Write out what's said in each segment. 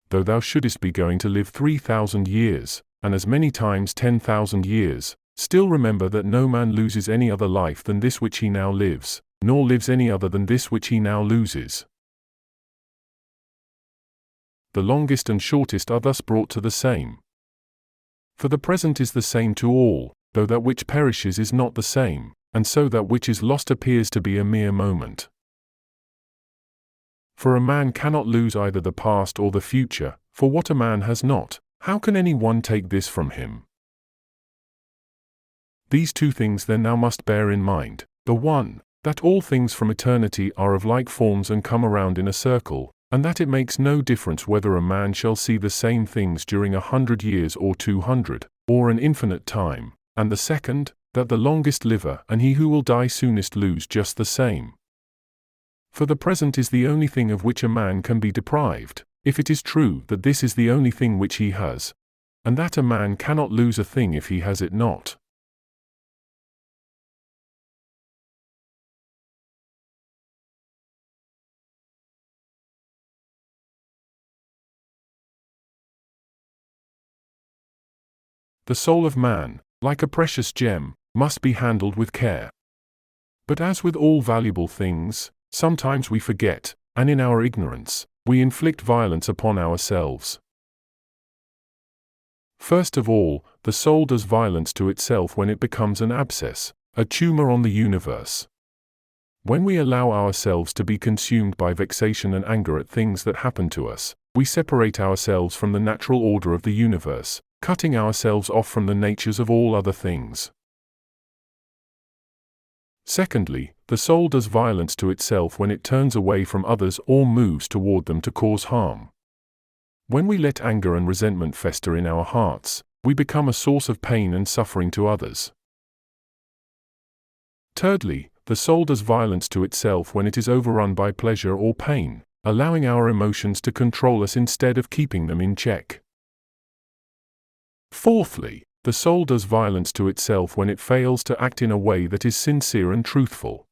though thou shouldest be going to live 3,000 years, and as many times 10,000 years, still remember that no man loses any other life than this which he now lives, nor lives any other than this which he now loses. The longest and shortest are thus brought to the same. For the present is the same to all, though that which perishes is not the same, and so that which is lost appears to be a mere moment. For a man cannot lose either the past or the future, for what a man has not, how can any one take this from him? These two things then thou must bear in mind: the one, that all things from eternity are of like forms and come around in a circle, and that it makes no difference whether a man shall see the same things during 100 years or 200, or an infinite time, and the second, that the longest liver and he who will die soonest lose just the same. For the present is the only thing of which a man can be deprived, if it is true that this is the only thing which he has, and that a man cannot lose a thing if he has it not. The soul of man, like a precious gem, must be handled with care. But as with all valuable things, sometimes we forget, and in our ignorance, we inflict violence upon ourselves. First of all, the soul does violence to itself when it becomes an abscess, a tumor on the universe. When we allow ourselves to be consumed by vexation and anger at things that happen to us, we separate ourselves from the natural order of the universe, cutting ourselves off from the natures of all other things. Secondly, the soul does violence to itself when it turns away from others or moves toward them to cause harm. When we let anger and resentment fester in our hearts, we become a source of pain and suffering to others. Thirdly, the soul does violence to itself when it is overrun by pleasure or pain, allowing our emotions to control us instead of keeping them in check. Fourthly, the soul does violence to itself when it fails to act in a way that is sincere and truthful.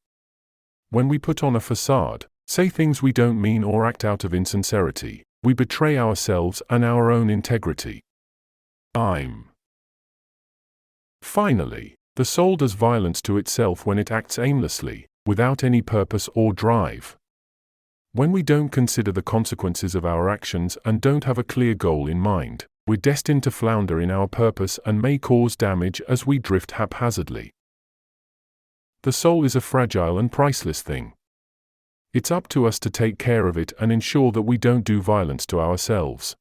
When we put on a facade, say things we don't mean or act out of insincerity, we betray ourselves and our own integrity. Finally, the soul does violence to itself when it acts aimlessly, without any purpose or drive. When we don't consider the consequences of our actions and don't have a clear goal in mind, we're destined to flounder in our purpose and may cause damage as we drift haphazardly. The soul is a fragile and priceless thing. It's up to us to take care of it and ensure that we don't do violence to ourselves.